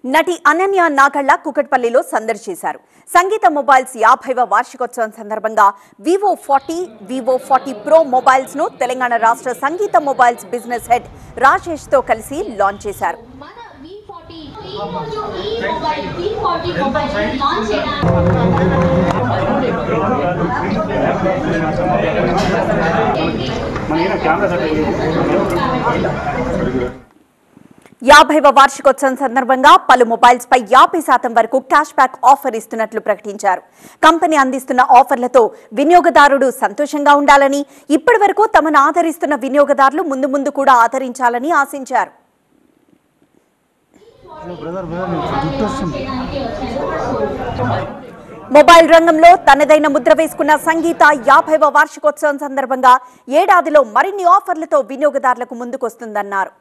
నటి అనన్య నాగళ్ళ కుకట్పల్లిలో సందడి చేశారు. సంగీత మొబైల్స్ 50వ వార్షికోత్సవం సందర్భంగా వివో 40 ప్రో మొబైల్స్ ను తెలంగాణ రాష్ట్ర సంగీత మొబైల్స్ బిజినెస్ హెడ్ రాజేష్ తో కలిసి లాంచ్ చేశారు. యాభైవ వార్షికోత్సవం సందర్భంగా పలు మొబైల్స్ పై 50% వరకు క్యాష్ బ్యాక్ ఆఫర్ ఇస్తున్నట్లు ప్రకటించారు. కంపెనీ అందిస్తున్న ఆఫర్లతో వినియోగదారుడు సంతోషంగా ఉండాలని, ఇప్పటి వరకు తమను ఆదరిస్తున్న వినియోగదారులు ముందు ముందు కూడా ఆదరించాలని ఆశించారు. మొబైల్ రంగంలో తనదైన ముద్ర వేసుకున్న సంగీత 50వ వార్షికోత్సవం సందర్భంగా ఏడాదిలో మరిన్ని ఆఫర్లతో వినియోగదారులకు ముందుకొస్తుందన్నారు.